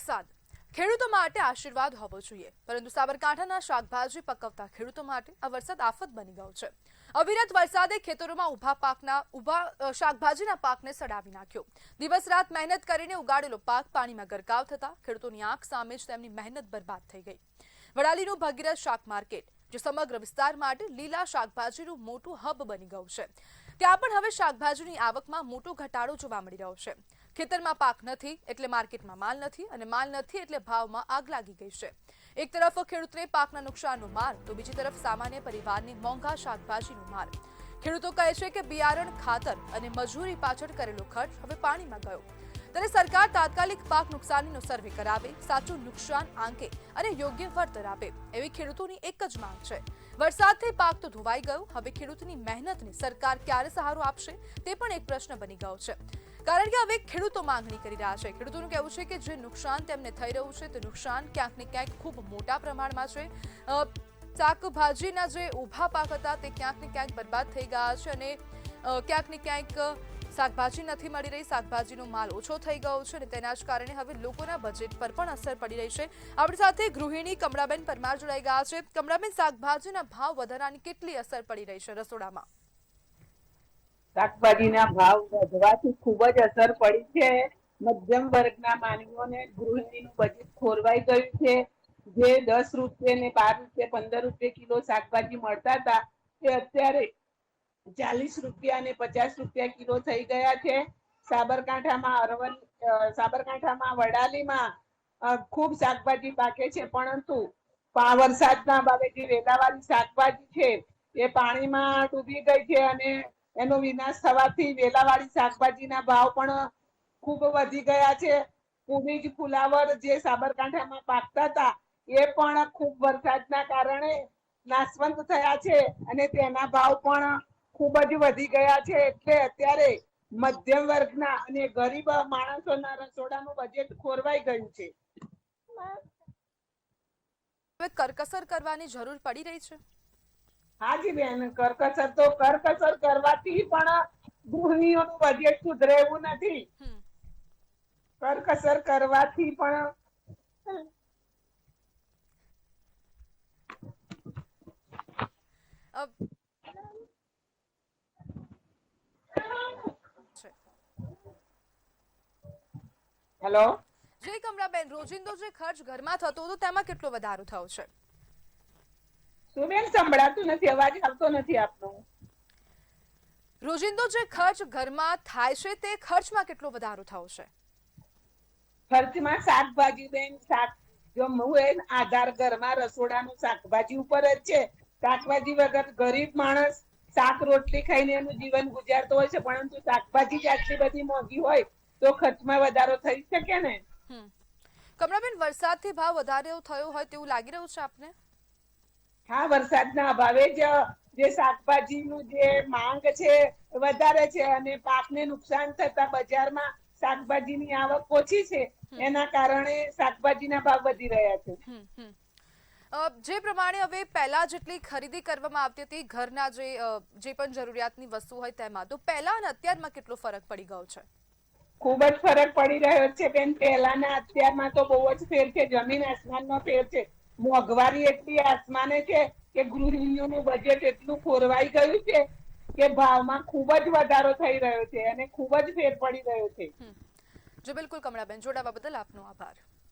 વરસાદ ખેડૂતો માટે આશીર્વાદ હોવો જોઈએ, પરંતુ સાબરકાંઠાના શાકભાજી પકવતા ખેડૂતો માટે આ વરસાદ આફત બની ગયો છે। અવિરત વરસાદે ખેતરોમાં ઊભા શાકભાજીના પાકને સડાવી નાખ્યો। દિવસ રાત મહેનત કરીને ઉગાડેલો પાક પાણીમાં ગરકાવ થતા ખેડૂતોની આંખ સામે જ તેમની મહેનત બરબાદ થઈ ગઈ। વડાલીનું ભગીરથ શાક માર્કેટ, જે સમગ્ર વિસ્તાર માટે લીલા શાકભાજીનું મોટું હબ બની ગયું છે, ત્યાં પણ હવે શાકભાજીની આવકમાં મોટો ઘટાડો જોવા મળી રહ્યો છે। ખેતરમાં પાક નથી એટલે માર્કેટમાં માલ નથી, અને માલ નથી એટલે ભાવમાં આગ લાગી ગઈ છે। એક તરફ ખેડૂતને પાકના નુકસાનનો માર, તો બીજી તરફ સામાન્ય પરિવારની મોંઘા શાકભાજીનો માર। ખેડૂતો કહે છે કે બિયારણ, ખાતર અને મજૂરી પાછળ કરેલો ખર્ચ હવે પાણીમાં ગયો, ત્યારે સરકાર તાત્કાલિક પાક નુકસાનીનો સર્વે કરાવે, સાચું નુકસાન આંકે અને યોગ્ય વળતર આપે, એવી ખેડૂતોની એક જ માંગ છે। વરસાદથી પાક તો ધોવાઈ ગયો, હવે ખેડૂતની મહેનતને સરકાર ક્યારે સહારો આપશે તે પણ એક પ્રશ્ન બની ગયો છે, કારણ કે હવે ખેડૂતો માંગણી કરી રહ્યા છે। ખેડૂતોનું કહેવું છે કે જે નુકસાન તેમને થઈ રહ્યું છે તે નુકસાન ક્યાંક ને ક્યાંક ખૂબ મોટા પ્રમાણમાં છે। શાકભાજીના જે ઊભા પાક હતા તે ક્યાંક ને ક્યાંક બરબાદ થઈ ગયા છે, અને ક્યાંક ને ક્યાંક શાકભાજી નથી મળી રહી, શાકભાજીનો માલ ઓછો થઈ ગયો છે, અને તેના જ કારણે હવે લોકોના બજેટ પર પણ અસર પડી રહી છે। આપણી સાથે ગૃહિણી કમળાબેન પરમાર જોડાઈ ગયા છે। કમળાબેન, શાકભાજીના ભાવ વધારાની કેટલી અસર પડી રહી છે રસોડામાં? શાકભાજીના ભાવ વધવાથી ખૂબ જ અસર પડી છે। મધ્યમ વર્ગના માનવીઓને ગૃહિણીનું બજેટ ખોરવાઈ ગયું છે। જે 10 રૂપિયા ને 12 રૂપિયા 15 રૂપિયા કિલો શાકભાજી મળતા હતા તે અત્યારે 40 રૂપિયા અને 50 રૂપિયા કિલો થઈ ગયા છે। સાબરકાંઠામાં વડાલીમાં ખૂબ શાકભાજી પાકે છે, પરંતુ વરસાદના અભાવે જે વેલાવાળી શાકભાજી છે એ પાણીમાં ડૂબી ગઈ છે, અને એનો વિનાશ થવાથી વેલાવાળી શાકભાજીના ભાવ પણ ખૂબ વધી ગયા છે। કોબીજ, ફુલાવર જે સાબરકાંઠામાં પાકતા હતા એ પણ ખૂબ વરસાદના કારણે નાશવંત થયા છે, અને તેના ભાવ પણ ખૂબ જ વધી ગયા છે। એટલે અત્યારે મધ્યમ વર્ગના અને ગરીબ માણસોના રસોડાનું બજેટ ખોરવાઈ ગયું છે। હવે કરકસર કરવાની જરૂર પડી રહી છે? હાજી બેન, કરકસર કરવાથી પણ ગૃહિણીઓનું બજેટ સુધરે એવું નથી। કરકસર કરવાથી પણ હેલો જે કમળાબેન, રોજિંદો જે ખર્ચ ઘરમાં થતો હતો તેમાં કેટલો વધારો થયો છે? શું બેન, સંભળાતું નથી, અવાજ આવતો નથી આપનો। રોજિંદો જે ખર્ચ ઘરમાં થાય છે તે ખર્ચમાં કેટલો વધારો થયો છે? ખર્ચમાં શાકભાજી બેન, આધાર ઘરમાં રસોડાનું શાકભાજી ઉપર જ છે। શાકભાજી વગર ગરીબ માણસ શાક રોટલી ખાઈને એનું જીવન ગુજારતો હોય છે, પરંતુ શાકભાજી જ આટલી બધી મોંઘી હોય તો ખર્ચમાં વધારો થઈ શકે ને। કમળાબેન, વરસાદથી ભાવ વધારે થયો હોય તેવું લાગી રહ્યું છે આપને? હા, વરસાદના અભાવે જ જે શાકભાજીનું જે માંગ છે વધારે છે, અને પાકને નુકસાન થતા બજારમાં શાકભાજીની આવક ઓછી છે, એના કારણે શાકભાજીના ભાવ વધી રહ્યા છે। જે પ્રમાણે હવે પહેલા જેટલી ખરીદી કરવામાં આવતી હતી ઘરના જે પણ જરૂરિયાતની વસ્તુ હોય તેમાં, તો પહેલા અને અત્યારમાં કેટલો ફરક પડી ગયો છે? ખૂબ જ ફરક પડી રહ્યો છે બેન। પહેલાના અત્યારમાં તો બહુ જ ફેર છે, જમીન આસમાનનો ફેર છે। મોંઘવારી એટલી આસમાને છે કે ગૃહિણીઓનું બજેટ એટલું ખોરવાઈ ગયું છે કે ભાવમાં ખૂબ જ વધારો થઈ રહ્યો છે, અને ખૂબ જ ફેર પડી રહ્યો છે। જો બિલકુલ કમળાબેન, જોડાવા બદલ આપનો આભાર।